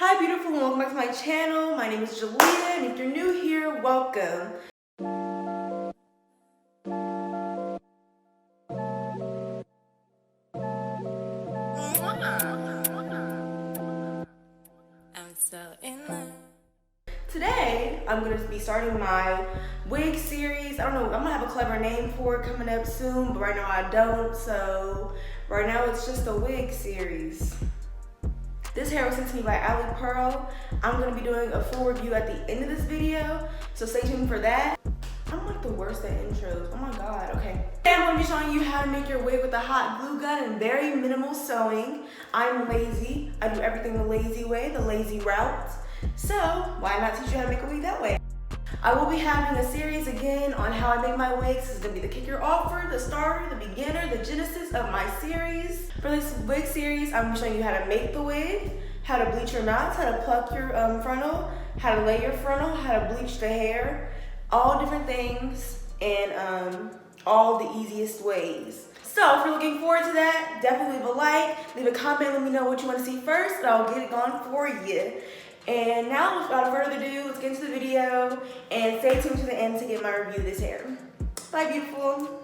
Hi beautiful, and welcome back to my channel. My name is Jalea, and if you're new here, welcome. Today, I'm going to be starting my wig series. I don't know, I'm going to have a clever name for it coming up soon, but right now I don't. So right now it's just a wig series. This hair was sent to me by Alipearl. I'm going to be doing a full review at the end of this video, so stay tuned for that. I'm like the worst at intros. Oh my god, okay. Today I'm going to be showing you how to make your wig with a hot glue gun and very minimal sewing. I'm lazy. I do everything the lazy way, the lazy route. So why not teach you how to make a wig that way? I will be having a series again on how I make my wigs. This is going to be the kicker offer, the starter, the beginner, the genesis of my series. For this wig series, I'm going to be showing you how to make the wig, how to bleach your knots, how to pluck your frontal, how to lay your frontal, how to bleach the hair, all different things, and all the easiest ways. So if you're looking forward to that, definitely leave a like, leave a comment, let me know what you want to see first, and I'll get it going for you. And now, without further ado, let's get into the video and stay tuned to the end to get my review of this hair. Bye, beautiful.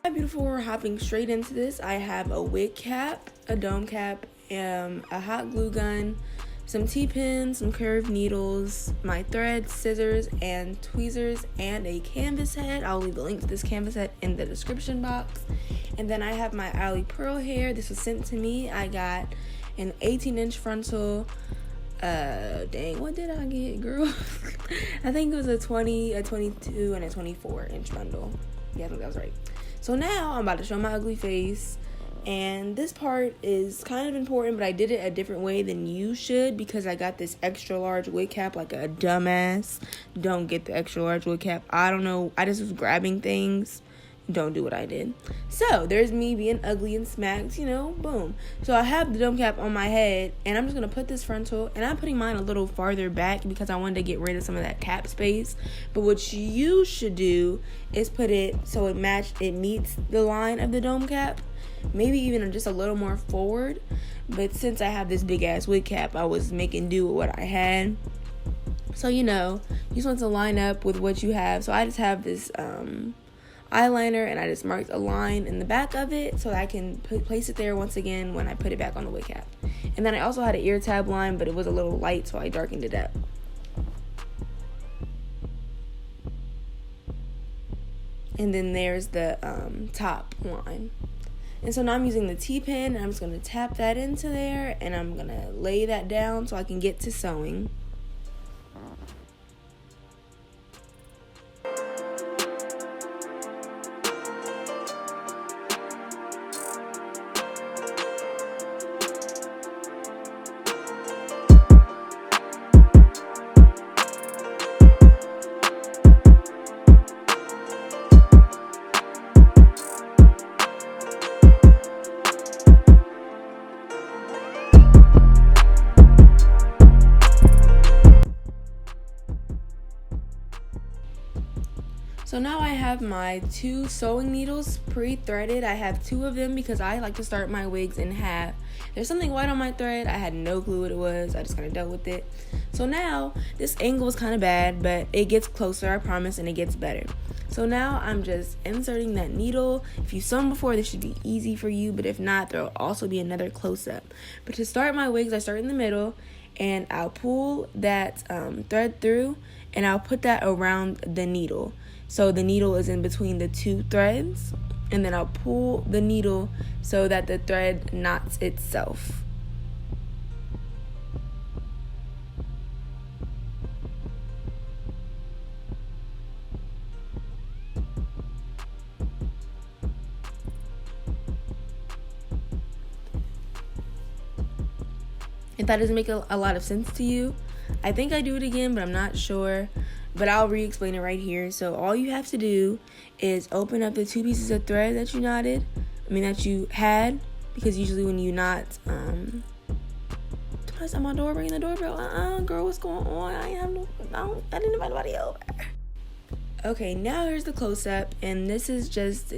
Hi, beautiful. We're hopping straight into this. I have a wig cap, a dome cap, a hot glue gun, some T-pins, some curved needles, my threads, scissors, and tweezers, and a canvas head. I'll leave the link to this canvas head in the description box. And then I have my Alipearl hair. This was sent to me. I got an 18-inch frontal. Dang, what did I get, girl? I think it was a 20, a 22, and a 24-inch bundle. Yeah, I think that was right. So now I'm about to show my ugly face. And this part is kind of important, but I did it a different way than you should because I got this extra large wig cap like a dumbass. Don't get the extra large wig cap. I don't know. I just was grabbing things. Don't do what I did. So there's me being ugly and smacked, you know, boom. So I have the dome cap on my head, and I'm just going to put this frontal, and I'm putting mine a little farther back because I wanted to get rid of some of that cap space. But what you should do is put it so it meets the line of the dome cap. Maybe even just a little more forward. But since I have this big ass wig cap, I was making do with what I had. So, you know, you just want to line up with what you have. So I just have this eyeliner, and I just marked a line in the back of it so that I can place it there once again when I put it back on the wig cap. And then I also had an ear tab line, but it was a little light, so I darkened it up. And then there's the top line. And so now I'm using the T-pin, and I'm just going to tap that into there, and I'm going to lay that down so I can get to sewing. So now I have my 2 sewing needles pre-threaded. I have 2 of them because I like to start my wigs in half. There's something white on my thread. I had no clue what it was. I just kind of dealt with it. So now this angle is kind of bad, but it gets closer, I promise, and it gets better. So now I'm just inserting that needle. If you've sewn before, this should be easy for you, but if not, there will also be another close-up. But to start my wigs, I start in the middle, and I'll pull that thread through, and I'll put that around the needle. So the needle is in between the 2 threads, and then I'll pull the needle so that the thread knots itself. If that doesn't make a lot of sense to you, I think I do it again, but I'm not sure. But I'll re-explain it right here. So all you have to do is open up the 2 pieces of thread that you had, because usually when you knot, twice on my door, ringing the doorbell. Girl, what's going on? I didn't invite nobody over. Okay, now here's the close-up, and this is just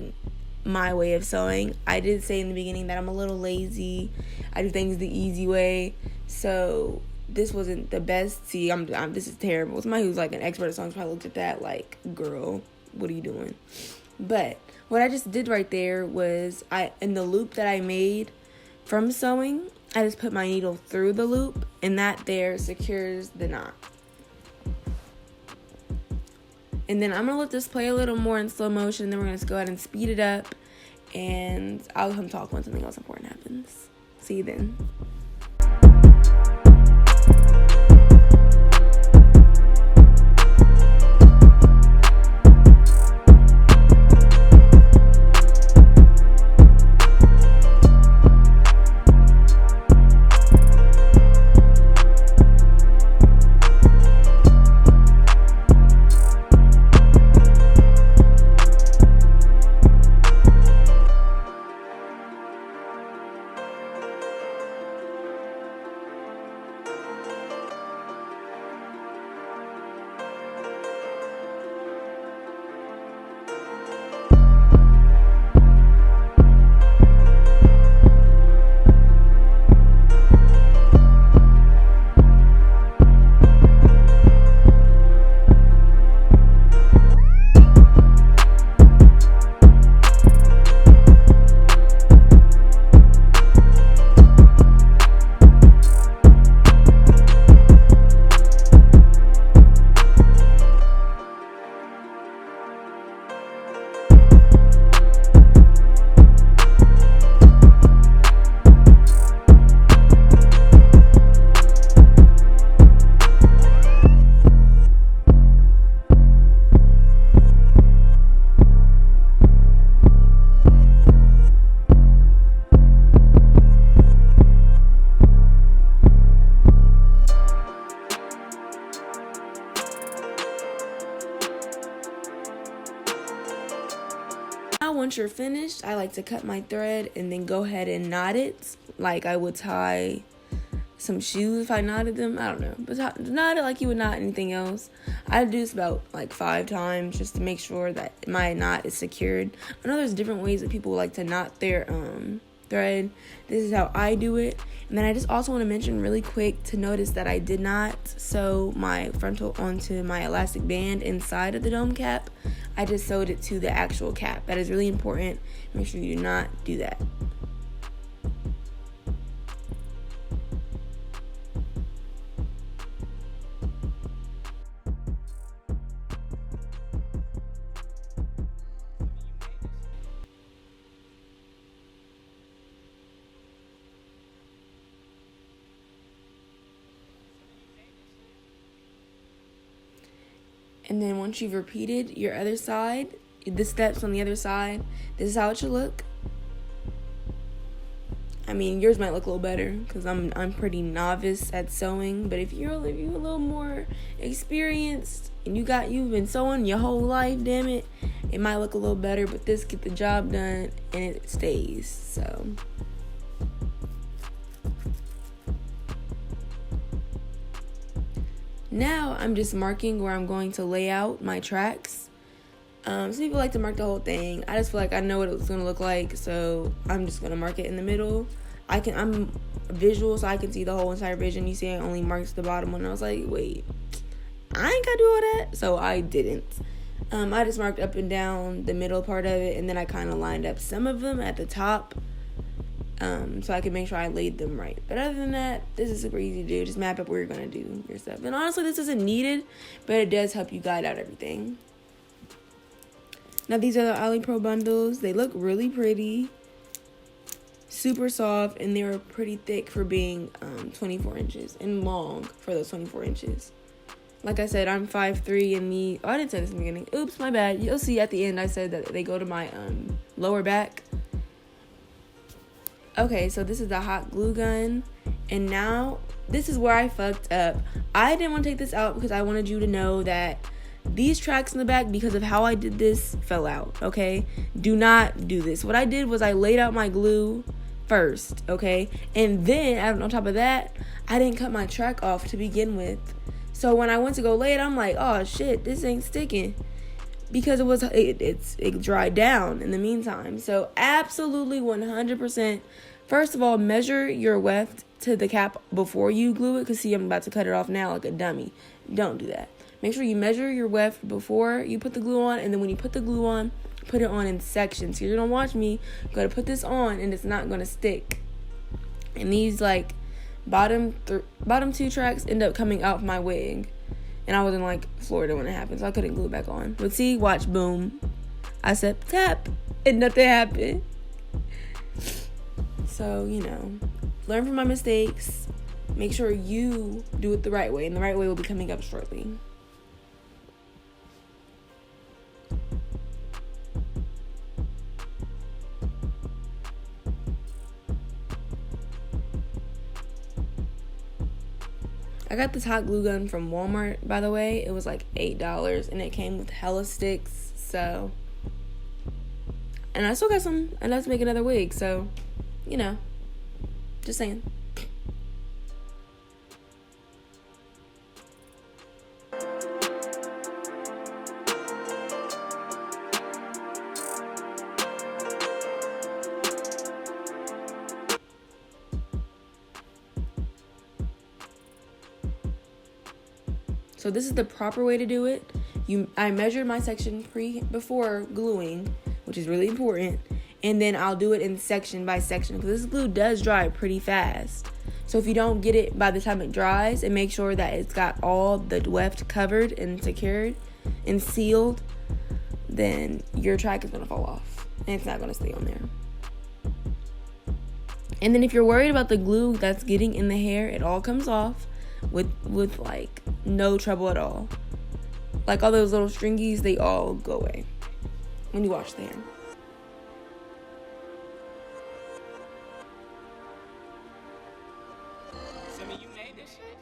my way of sewing. I did say in the beginning that I'm a little lazy. I do things the easy way. So this wasn't the best. See, this is terrible. Somebody who's like an expert at sewing probably looked at that like, girl, what are you doing? But what I just did right there was in the loop that I made from sewing, I just put my needle through the loop, and that there secures the knot. And then I'm going to let this play a little more in slow motion. Then we're going to go ahead and speed it up. And I'll come talk when something else important happens. See you then. Now once you're finished, I like to cut my thread and then go ahead and knot it like I would tie some shoes if I knotted them. I don't know, but knot it like you would knot anything else. I do this about like 5 times just to make sure that my knot is secured. I know there's different ways that people like to knot their thread. This is how I do it. And then I just also want to mention really quick to notice that I did not sew my frontal onto my elastic band inside of the dome cap. I just sewed it to the actual cap. That is really important. Make sure you do not do that. And then once you've repeated your other side, the steps on the other side, this is how it should look. I mean, yours might look a little better because I'm pretty novice at sewing. But if you're a little more experienced and you've been sewing your whole life, damn it, it might look a little better. But this get the job done and it stays. So. Now I'm just marking where I'm going to lay out my tracks. Some people like to mark the whole thing. I just feel like I know what it's going to look like, so I'm just going to mark it in the middle. I'm visual, so I can see the whole entire vision. You see I only marked the bottom one. I was like, wait, I ain't got to do all that. So I didn't. I just marked up and down the middle part of it, and then I kind of lined up some of them at the top. So I can make sure I laid them right. But other than that, this is super easy to do. Just map up where you're going to do your stuff. And honestly, this isn't needed, but it does help you guide out everything. Now, these are the Alipearl bundles. They look really pretty. Super soft, and they're pretty thick for being 24 inches. And long for those 24 inches. Like I said, I'm 5'3", and I didn't say this in the beginning. Oops, my bad. You'll see at the end I said that they go to my lower back. Okay, so this is the hot glue gun, and now this is where I fucked up. I didn't want to take this out because I wanted you to know that these tracks in the back, because of how I did this, fell out, okay? Do not do this. What I did was I laid out my glue first, okay? And then, on top of that, I didn't cut my track off to begin with. So when I went to go lay it, I'm like, oh shit, this ain't sticking. because it dried down in the meantime. So absolutely 100%. First of all, measure your weft to the cap before you glue it, because see, I'm about to cut it off now like a dummy. Don't do that. Make sure you measure your weft before you put the glue on, and then when you put the glue on, put it on in sections. You're gonna watch me go to put this on and it's not gonna stick. And these like bottom 2 tracks end up coming out of my wig. And I was in like Florida when it happened, so I couldn't glue it back on. But see, watch, boom. I said tap and nothing happened. So, you know, learn from my mistakes. Make sure you do it the right way, and the right way will be coming up shortly. I got this hot glue gun from Walmart, by the way. It was like $8, and it came with hella sticks, so. And I still got some enough to make another wig, so, you know, just saying. So this is the proper way to do it. I measured my section before gluing, which is really important, and then I'll do it in section by section, because this glue does dry pretty fast. So if you don't get it by the time it dries, and make sure that it's got all the weft covered and secured and sealed, then your track is gonna fall off and it's not gonna stay on there. And then if you're worried about the glue that's getting in the hair, it all comes off with like no trouble at all. Like all those little stringies, they all go away when you wash the hair. You made this shit?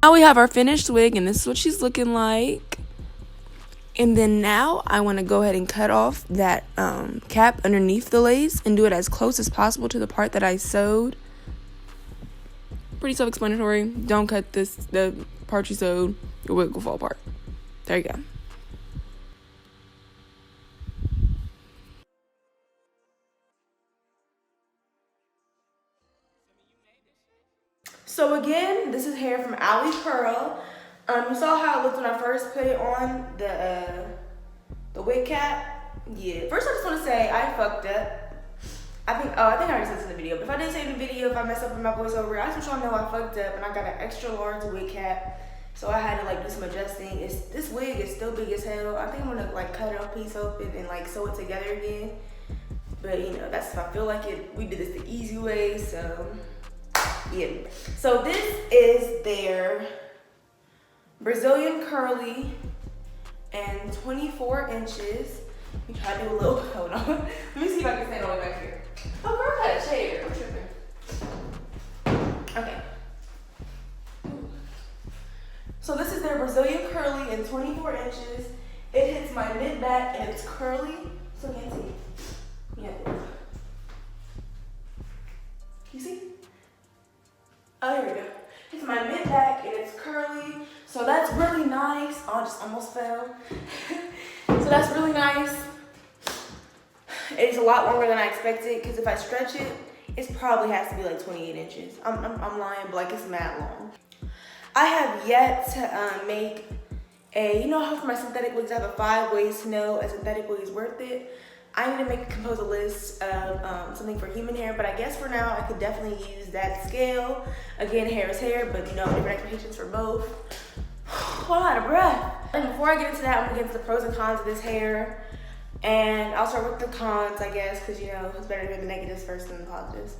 Now we have our finished wig, and this is what she's looking like. And then now I want to go ahead and cut off that cap underneath the lace and do it as close as possible to the part that I sewed. Pretty self-explanatory. Don't cut the part you sewed, your wig will fall apart. There you go. So again, this is hair from Alipearl. You saw how it looked when I first put it on the wig cap. Yeah. First, I just want to say I fucked up. I think I already said this in the video, but if I didn't say it in the video, if I messed up in my voiceover, I just want y'all to know I fucked up and I got an extra large wig cap. So I had to like do some adjusting. This wig is still big as hell. I think I'm gonna like cut it off piece open and like sew it together again. But you know, that's if I feel like it. We did this the easy way, so yeah. So this is their Brazilian curly and 24 inches. Let me try to do a little, hold on. Let me see if I can stand all the way back here. Oh, girl, I got a chair. I'm tripping. Okay. So this is their Brazilian curly in 24 inches. It hits my mid-back and it's curly. So you can't see. Yeah. You see? Oh, here we go. It's my mid-back and it's curly. So that's really nice. Oh, I just almost fell. So that's really nice. It's a lot longer than I expected because if I stretch it, it probably has to be like 28 inches. I'm lying, but like it's mad long. I have yet to make you know how for my synthetic wigs I have a 5 ways to know a synthetic wig is worth it. I need to compose a list of something for human hair, but I guess for now I could definitely use that scale. Again, hair is hair, but you know, different expectations for both. I'm out of breath. And before I get into that, I'm gonna get into the pros and cons of this hair. And I'll start with the cons, I guess, because you know, it's better to hear the negatives first than the positives.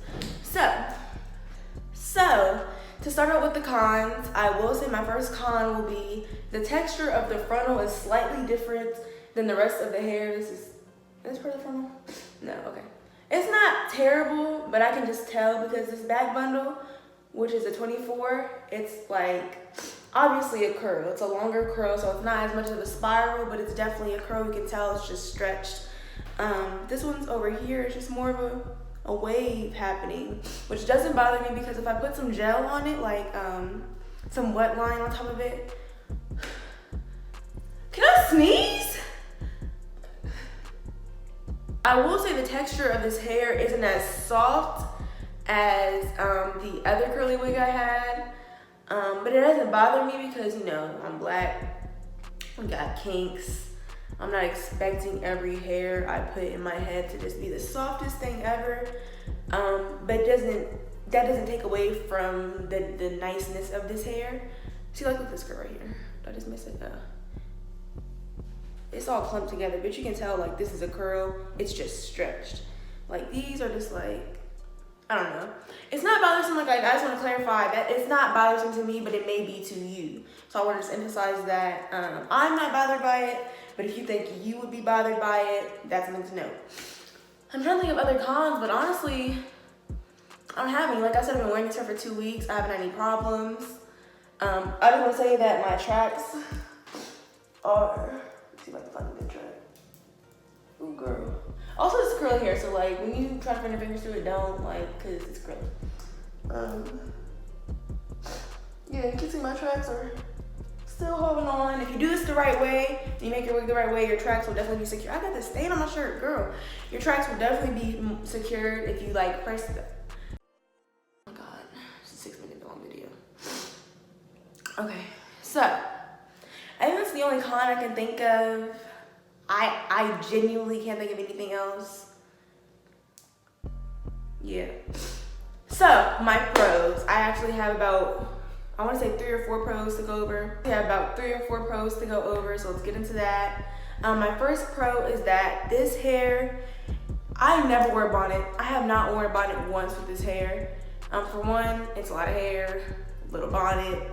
So to start out with the cons, I will say my first con will be the texture of the frontal is slightly different than the rest of the hair. This is part of the frontal? No, okay. It's not terrible, but I can just tell because this back bundle, which is a 24, it's like obviously a curl. It's a longer curl, so it's not as much of a spiral, but it's definitely a curl. You can tell it's just stretched. This one's over here. It's just more of a wave happening, which doesn't bother me because if I put some gel on it, like some wet line on top of it. Can I sneeze? I will say the texture of this hair isn't as soft as the other curly wig I had. But it doesn't bother me because, you know, I'm black, we got kinks. I'm not expecting every hair I put in my head to just be the softest thing ever. But that doesn't take away from the niceness of this hair. See, like, look at this girl right here. Did I just miss it? It's all clumped together, but you can tell, like, this is a curl. It's just stretched. Like, these are just, like, I don't know. It's not bothersome, like I just want to clarify that it's not bothersome to me, but it may be to you. So I want to just emphasize that I'm not bothered by it, but if you think you would be bothered by it, that's something to know. I'm trying to think of other cons, but honestly, I don't have any. Like I said, I've been wearing this hair for 2 weeks. I haven't had any problems. I just want to say that my tracks are, let's see if I can find a good track. Ooh, girl. Also, it's curly hair, so like when you try to run your fingers through it, don't like, cause it's curly. Yeah, you can see my tracks are still holding on. If you do this the right way, you make your wig the right way, your tracks will definitely be secure. I got this stain on my shirt, girl. Your tracks will definitely be secured if you like press it. Oh my God, it's a 6-minute long video. Okay, so I think that's the only con I can think of. I genuinely can't think of anything else. Yeah. So, my pros. I actually have about, I want to say 3 or 4 pros to go over. I have about 3 or 4 pros to go over, so let's get into that. My first pro is that this hair, I never wear a bonnet. I have not worn a bonnet once with this hair. For one, it's a lot of hair, little bonnet,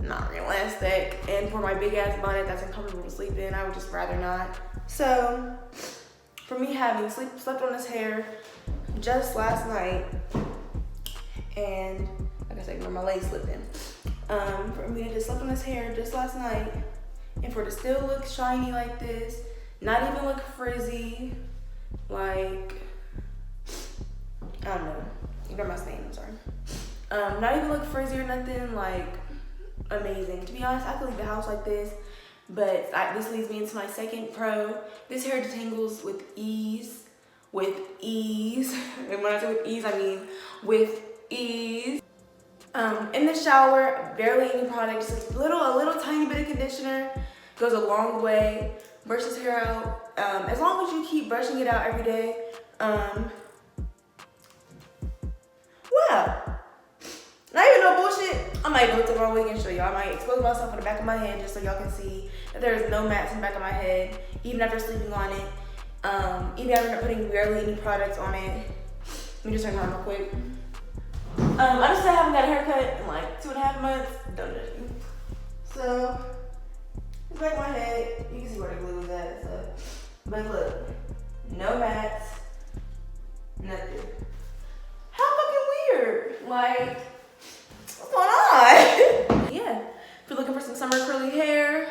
not real elastic, and for my big ass bonnet that's uncomfortable to sleep in, I would just rather not. So for me, having slept on this hair just last night, and like I said, my leg slipped in. For me to just slept on this hair just last night, and for it to still look shiny like this, not even look frizzy, like, I don't know, ignore my stain, I'm sorry. Not even look frizzy or nothing, like, amazing. To be honest, I could leave the house like this, but this leads me into my second pro. This hair detangles with ease, and when I say with ease, I mean with ease. In the shower, barely any product, just a little tiny bit of conditioner goes a long way. Brush this hair out. As long as you keep brushing it out every day. Wow. Not even no bullshit. I might lift up my wig and show y'all. I might expose myself on the back of my head just so y'all can see that there is no mats in the back of my head, even after sleeping on it. Even after putting barely any products on it. Let me just turn around real quick. I just haven't got a haircut in like 2.5 months. Don't judge me. So, it's back of my head. You can see where the glue is at. So. But look, no mats, nothing. How fucking weird. Like, what's going on? Yeah, if you're looking for some summer curly hair,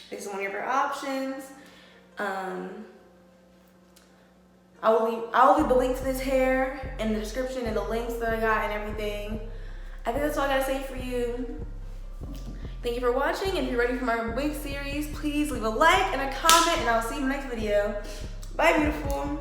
this is one of your options. I will leave the link to this hair in the description and the links that I got and everything. I think that's all I gotta say for you. Thank you for watching, and if you're ready for my wig series, please leave a like and a comment, and I'll see you in the next video. Bye, beautiful.